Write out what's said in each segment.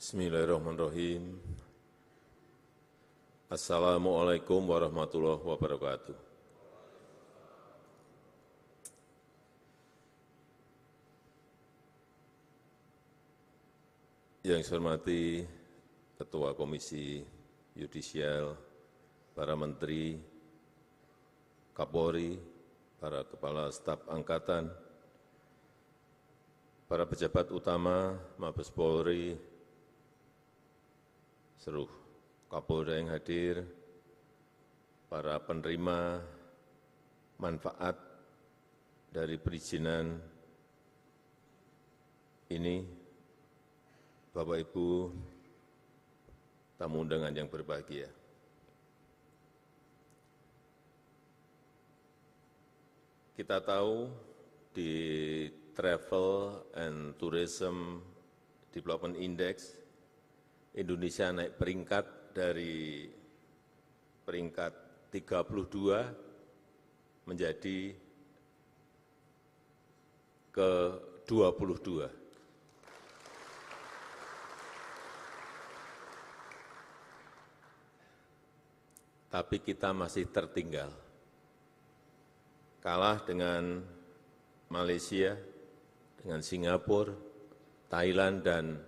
Bismillahirrahmanirrahim. Assalamualaikum warahmatullahi wabarakatuh. Yang saya hormati Ketua Komisi Yudisial, para Menteri, Kapolri, para Kepala Staf Angkatan, para pejabat utama Mabes Polri, seluruh Kapolda yang hadir, para penerima manfaat dari perizinan ini, Bapak Ibu, tamu undangan yang berbahagia. Kita tahu di Travel and Tourism Development Index, Indonesia naik peringkat dari peringkat 32 menjadi ke-22. Tapi kita masih tertinggal, kalah dengan Malaysia, dengan Singapura, Thailand, dan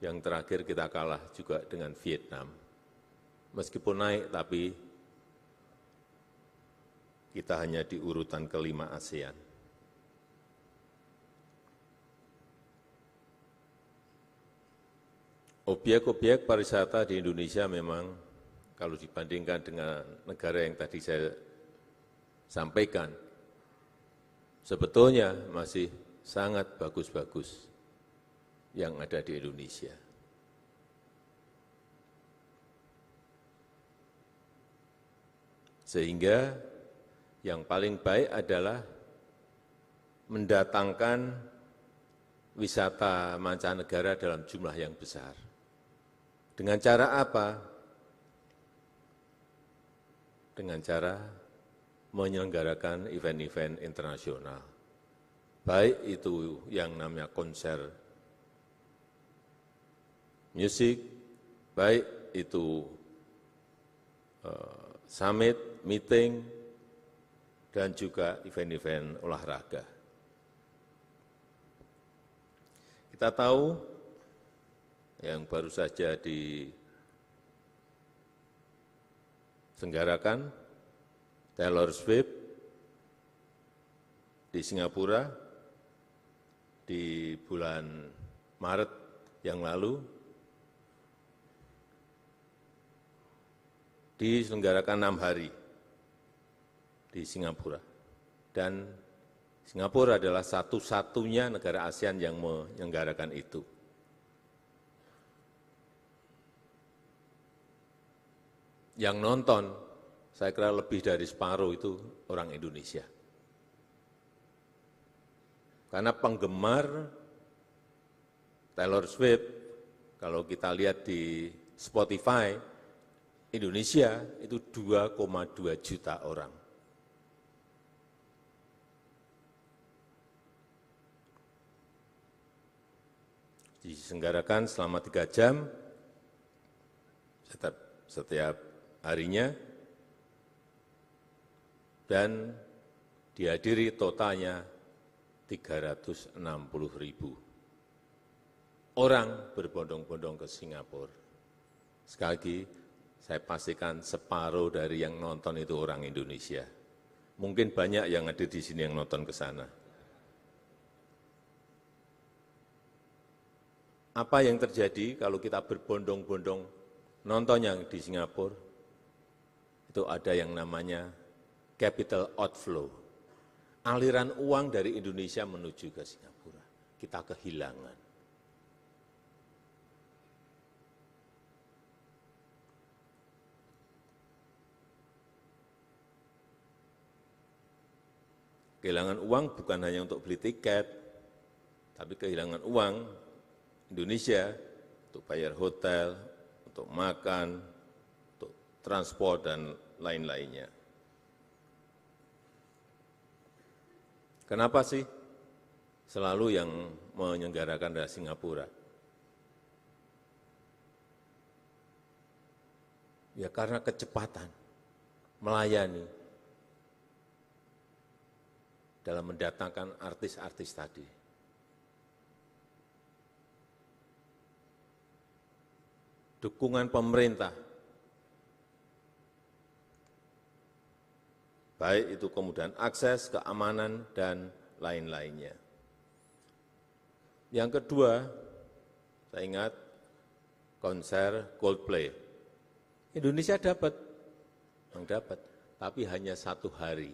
yang terakhir kita kalah juga dengan Vietnam. Meskipun naik, tapi kita hanya di urutan ke-5 ASEAN. Obyek-obyek pariwisata di Indonesia memang kalau dibandingkan dengan negara yang tadi saya sampaikan, sebetulnya masih sangat bagus-bagus yang ada di Indonesia. Sehingga yang paling baik adalah mendatangkan wisata mancanegara dalam jumlah yang besar. Dengan cara apa? Dengan cara menyelenggarakan event-event internasional. Baik itu yang namanya konser musik, baik itu summit, meeting, dan juga event-event olahraga. Kita tahu yang baru saja diselenggarakan Taylor Swift di Singapura di bulan Maret yang lalu, diselenggarakan 6 hari di Singapura. Dan Singapura adalah satu-satunya negara ASEAN yang menyelenggarakan itu. Yang nonton, saya kira lebih dari separuh itu orang Indonesia. Karena penggemar Taylor Swift, kalau kita lihat di Spotify, Indonesia itu 2,2 juta orang. Diselenggarakan selama 3 jam setiap harinya, dan dihadiri totalnya 360.000 orang berbondong-bondong ke Singapura. Sekali lagi, saya pastikan separuh dari yang nonton itu orang Indonesia. Mungkin banyak yang ada di sini yang nonton ke sana. Apa yang terjadi kalau kita berbondong-bondong nonton yang di Singapura? Itu ada yang namanya capital outflow. Aliran uang dari Indonesia menuju ke Singapura. Kita kehilangan. Kehilangan uang bukan hanya untuk beli tiket, tapi kehilangan uang Indonesia untuk bayar hotel, untuk makan, untuk transport, dan lain-lainnya. Kenapa sih selalu yang menyelenggarakan adalah Singapura? Ya karena kecepatan melayani dalam mendatangkan artis-artis tadi. Dukungan pemerintah, baik itu kemudahan akses, keamanan, dan lain-lainnya. Yang kedua, saya ingat konser Coldplay. Indonesia dapat, tapi hanya 1 hari.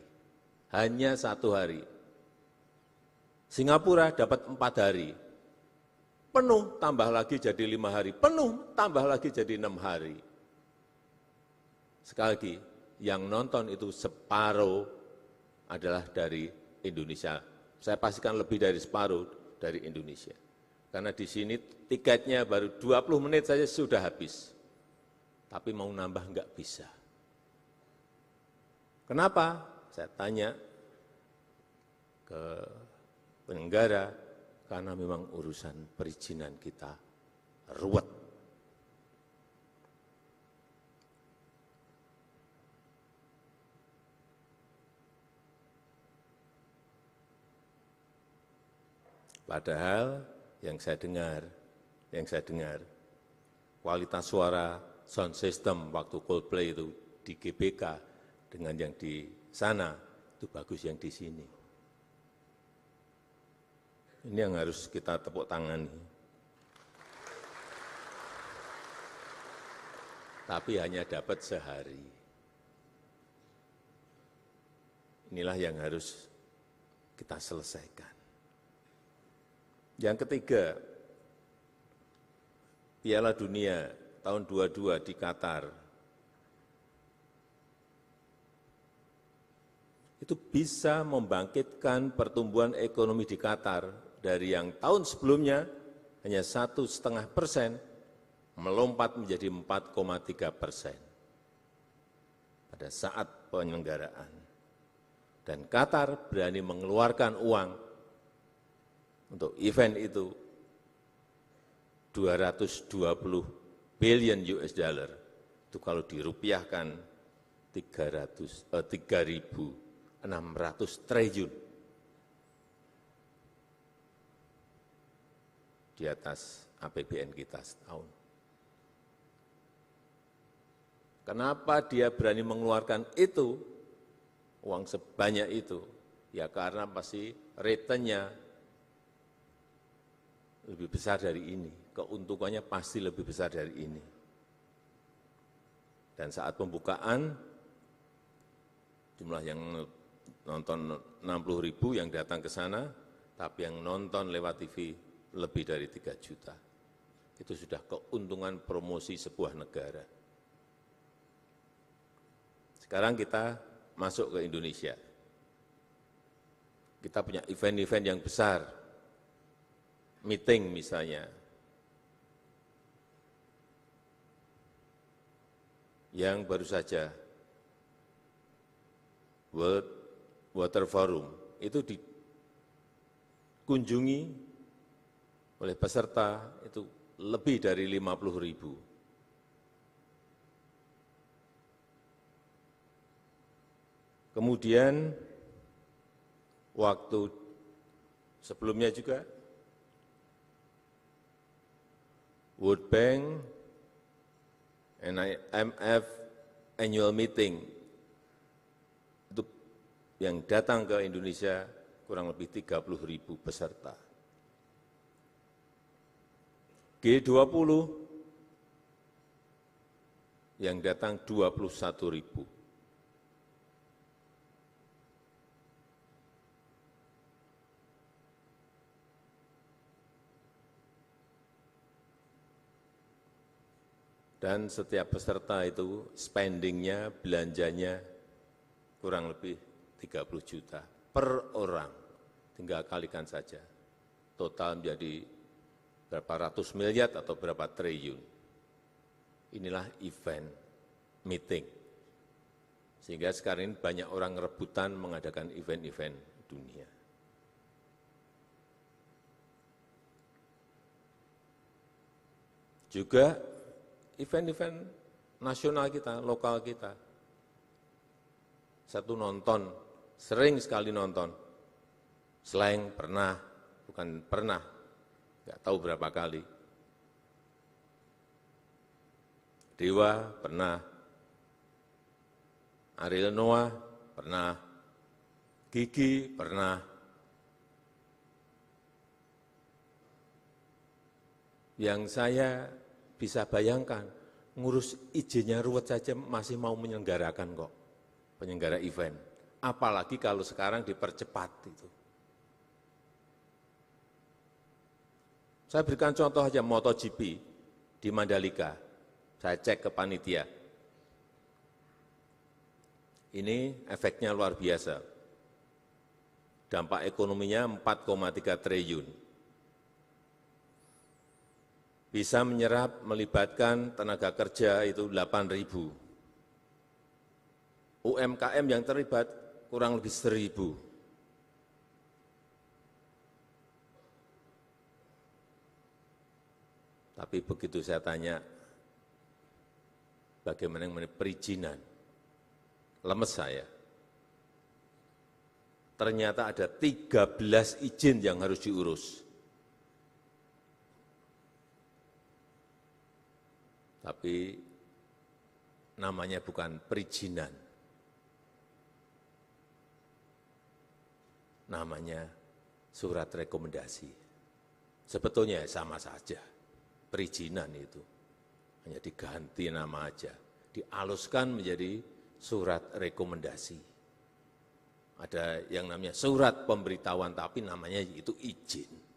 Hanya 1 hari. Singapura dapat 4 hari. Penuh, tambah lagi jadi 5 hari. Penuh, tambah lagi jadi 6 hari. Sekali lagi, yang nonton itu separuh adalah dari Indonesia. Saya pastikan lebih dari separuh dari Indonesia. Karena di sini tiketnya baru 20 menit saja sudah habis. Tapi mau nambah enggak bisa. Kenapa? Saya tanya ke penyelenggara, karena memang urusan perizinan kita ruwet. Padahal yang saya dengar, kualitas suara sound system waktu Coldplay itu di GBK dengan yang di sana itu bagus yang di sini. Ini yang harus kita tepuk tangani. Tapi hanya dapat sehari. Inilah yang harus kita selesaikan. Yang ketiga, Piala Dunia tahun 22 di Qatar. Itu bisa membangkitkan pertumbuhan ekonomi di Qatar dari yang tahun sebelumnya hanya 1,5%, melompat menjadi 4,3% pada saat penyelenggaraan. Dan Qatar berani mengeluarkan uang untuk event itu 220 billion US dollar. Itu kalau dirupiahkan 3.600 triliun. Di atas APBN kita setahun. Kenapa dia berani mengeluarkan itu, uang sebanyak itu? Ya karena pasti returnnya lebih besar dari ini, keuntungannya pasti lebih besar dari ini. Dan saat pembukaan, jumlah yang nonton 60.000 yang datang ke sana, tapi yang nonton lewat TV lebih dari 3 juta. Itu sudah keuntungan promosi sebuah negara. Sekarang kita masuk ke Indonesia. Kita punya event-event yang besar, meeting misalnya, yang baru saja World Water Forum itu dikunjungi oleh peserta itu lebih dari 50.000. Kemudian waktu sebelumnya juga World Bank and IMF annual meeting itu yang datang ke Indonesia kurang lebih 30.000 peserta. G20 yang datang 21.000. Dan setiap peserta itu spendingnya, belanjanya kurang lebih 30 juta per orang. Tinggal kalikan saja. Total menjadi berapa ratus miliar atau berapa triliun. Inilah event, meeting. Sehingga sekarang ini banyak orang rebutan mengadakan event-event dunia. Juga event-event nasional kita, lokal kita. Satu nonton, sering sekali nonton. Slang pernah, bukan pernah, nggak tahu berapa kali. Dewa pernah, Ariel Noah pernah, Gigi pernah. Yang saya bisa bayangkan, ngurus izinnya ruwet saja masih mau menyelenggarakan kok, penyelenggara event. Apalagi kalau sekarang dipercepat itu. Saya berikan contoh aja MotoGP di Mandalika. Saya cek ke panitia. Ini efeknya luar biasa. Dampak ekonominya 4,3 triliun. Bisa menyerap, melibatkan tenaga kerja itu 8.000. UMKM yang terlibat kurang lebih 1.000. Tapi begitu saya tanya, bagaimana mengenai perizinan, lemes saya. Ternyata ada 13 izin yang harus diurus. Tapi namanya bukan perizinan. Namanya surat rekomendasi. Sebetulnya sama saja, perizinan itu. Hanya diganti nama aja, dialuskan menjadi surat rekomendasi. Ada yang namanya surat pemberitahuan, tapi namanya itu izin.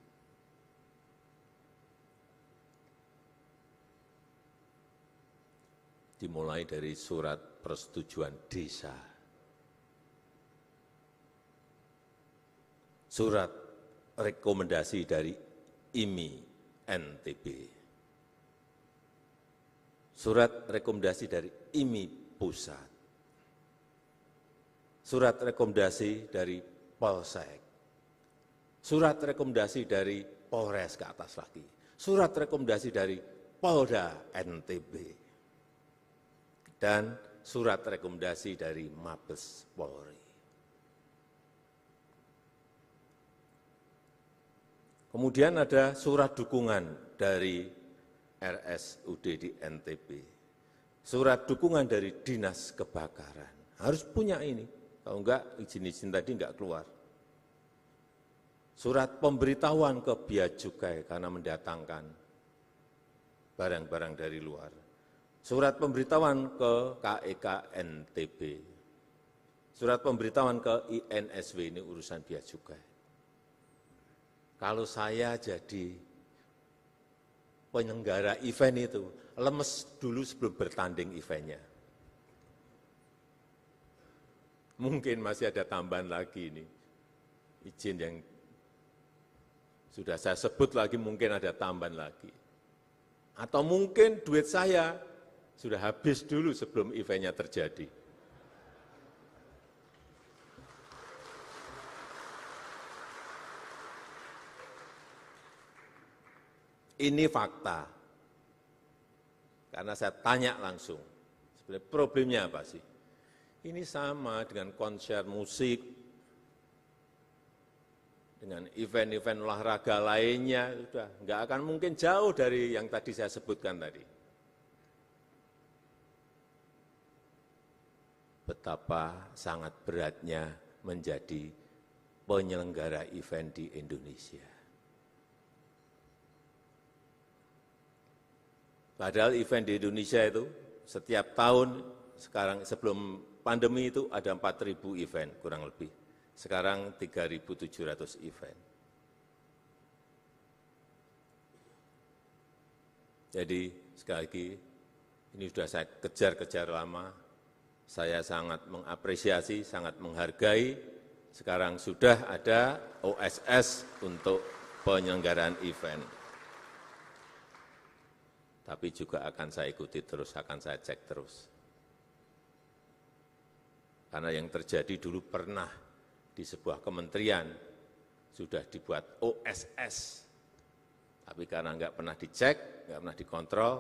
Dimulai dari surat persetujuan desa, surat rekomendasi dari IMI NTB, surat rekomendasi dari IMI Pusat, surat rekomendasi dari Polsek, surat rekomendasi dari Polres ke atas lagi, surat rekomendasi dari Polda NTB, dan surat rekomendasi dari Mabes Polri. Kemudian ada surat dukungan dari RSUD di NTB, surat dukungan dari Dinas Kebakaran. Harus punya ini, kalau enggak izin-izin tadi enggak keluar. Surat pemberitahuan ke Bea Cukai karena mendatangkan barang-barang dari luar. Surat pemberitahuan ke KEK NTB, surat pemberitahuan ke INSW, ini urusan Bea Cukai. Kalau saya jadi penyelenggara event itu, lemes dulu sebelum bertanding eventnya. Mungkin masih ada tambahan lagi ini, izin yang sudah saya sebut lagi mungkin ada tambahan lagi. Atau mungkin duit saya sudah habis dulu sebelum eventnya terjadi. Ini fakta. Karena saya tanya langsung, sebenarnya problemnya apa sih? Ini sama dengan konser musik, dengan event-event olahraga lainnya, sudah nggak akan mungkin jauh dari yang tadi saya sebutkan tadi. Betapa sangat beratnya menjadi penyelenggara event di Indonesia. Padahal event di Indonesia itu setiap tahun, sekarang sebelum pandemi itu ada 4.000 event kurang lebih. Sekarang 3.700 event. Jadi sekali lagi, ini sudah saya kejar-kejar lama. Saya sangat mengapresiasi, sangat menghargai, sekarang sudah ada OSS untuk penyelenggaraan event. Tapi juga akan saya ikuti terus, akan saya cek terus. Karena yang terjadi dulu pernah di sebuah kementerian sudah dibuat OSS. Tapi karena nggak pernah dicek, nggak pernah dikontrol,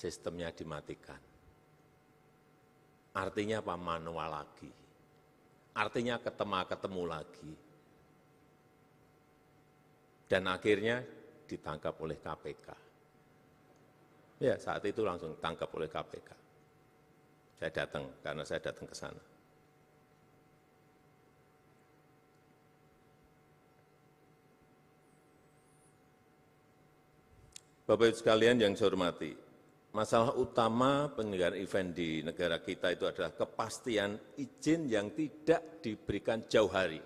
sistemnya dimatikan. Artinya apa? Manual lagi. Artinya ketemu lagi. Dan akhirnya ditangkap oleh KPK. Ya, saat itu langsung ditangkap oleh KPK. Saya datang, karena saya datang ke sana. Bapak Ibu sekalian yang saya hormati, masalah utama penyelenggaraan event di negara kita itu adalah kepastian izin yang tidak diberikan jauh hari.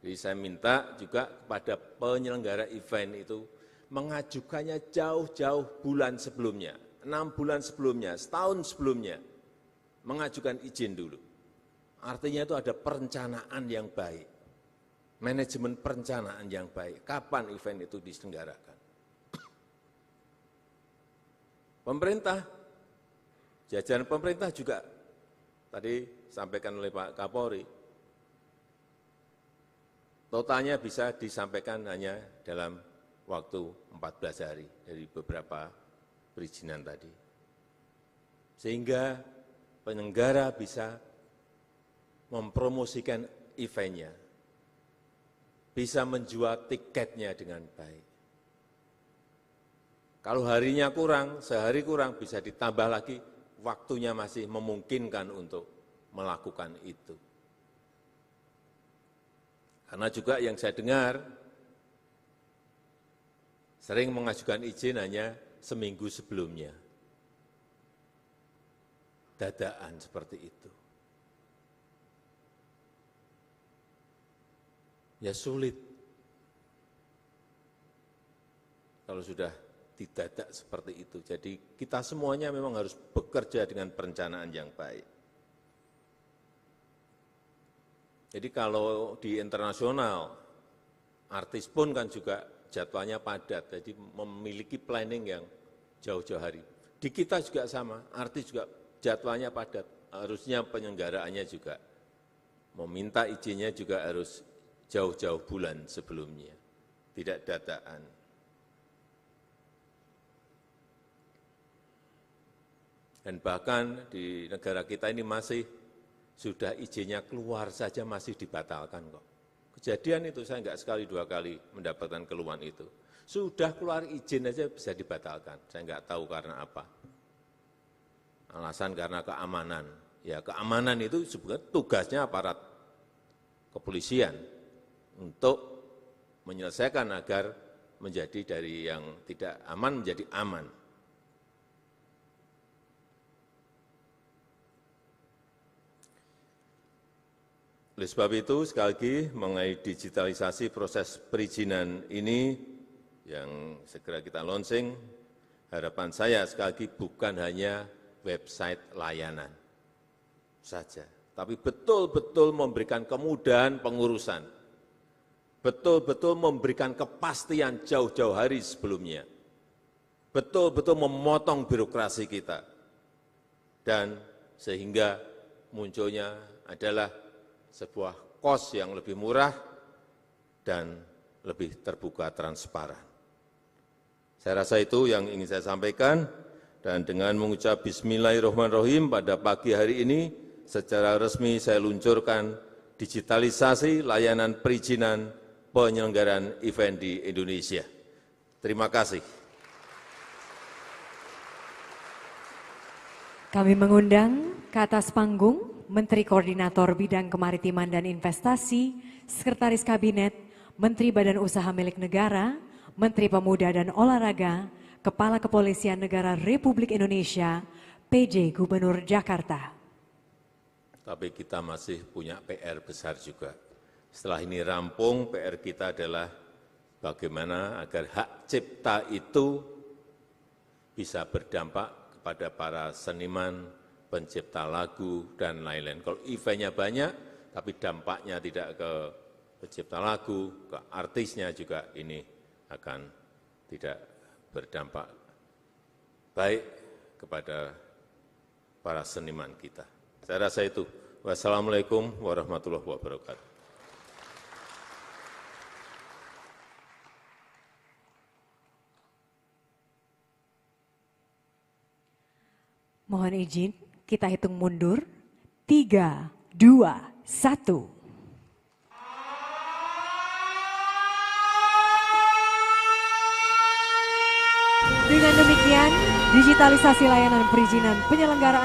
Jadi saya minta juga kepada penyelenggara event itu mengajukannya jauh-jauh bulan sebelumnya, 6 bulan sebelumnya, setahun sebelumnya, mengajukan izin dulu. Artinya itu ada perencanaan yang baik, manajemen perencanaan yang baik, kapan event itu diselenggarakan. Pemerintah, jajaran pemerintah juga tadi sampaikan oleh Pak Kapolri, totalnya bisa disampaikan hanya dalam waktu 14 hari dari beberapa perizinan tadi. Sehingga penyelenggara bisa mempromosikan eventnya, bisa menjual tiketnya dengan baik. Kalau harinya kurang, sehari kurang, bisa ditambah lagi, waktunya masih memungkinkan untuk melakukan itu. Karena juga yang saya dengar, sering mengajukan izin hanya seminggu sebelumnya. Dadaan seperti itu. Ya sulit. Kalau sudah didadak seperti itu. Jadi kita semuanya memang harus bekerja dengan perencanaan yang baik. Jadi kalau di internasional, artis pun kan juga jadwalnya padat, jadi memiliki planning yang jauh-jauh hari. Di kita juga sama, artis juga jadwalnya padat, harusnya penyelenggaraannya juga meminta izinnya juga harus jauh-jauh bulan sebelumnya, tidak dadakan. Dan bahkan di negara kita ini masih sudah izinnya keluar saja masih dibatalkan kok. Kejadian itu saya enggak sekali dua kali mendapatkan keluhan itu. Sudah keluar izin aja bisa dibatalkan. Saya enggak tahu karena apa. Alasan karena keamanan. Ya keamanan itu sebenarnya tugasnya aparat kepolisian untuk menyelesaikan agar menjadi dari yang tidak aman menjadi aman. Oleh sebab itu, sekali lagi mengenai digitalisasi proses perizinan ini yang segera kita launching, harapan saya sekali lagi bukan hanya website layanan saja, tapi betul-betul memberikan kemudahan pengurusan, betul-betul memberikan kepastian jauh-jauh hari sebelumnya, betul-betul memotong birokrasi kita, dan sehingga munculnya adalah sebuah kos yang lebih murah dan lebih terbuka transparan. Saya rasa itu yang ingin saya sampaikan, dan dengan mengucap Bismillahirrahmanirrahim pada pagi hari ini, secara resmi saya luncurkan digitalisasi layanan perizinan penyelenggaraan event di Indonesia. Terima kasih. Kami mengundang ke atas panggung Menteri Koordinator Bidang Kemaritiman dan Investasi, Sekretaris Kabinet, Menteri Badan Usaha Milik Negara, Menteri Pemuda dan Olahraga, Kepala Kepolisian Negara Republik Indonesia, PJ Gubernur Jakarta. Tapi kita masih punya PR besar juga. Setelah ini rampung, PR kita adalah bagaimana agar hak cipta itu bisa berdampak kepada para seniman, pencipta lagu, dan lain-lain. Kalau eventnya banyak, tapi dampaknya tidak ke pencipta lagu, ke artisnya juga ini akan tidak berdampak baik kepada para seniman kita. Saya rasa itu. Wassalamualaikum warahmatullahi wabarakatuh. Mohon izin, kita hitung mundur. 3, 2, 1. Dengan demikian, digitalisasi layanan perizinan penyelenggaraan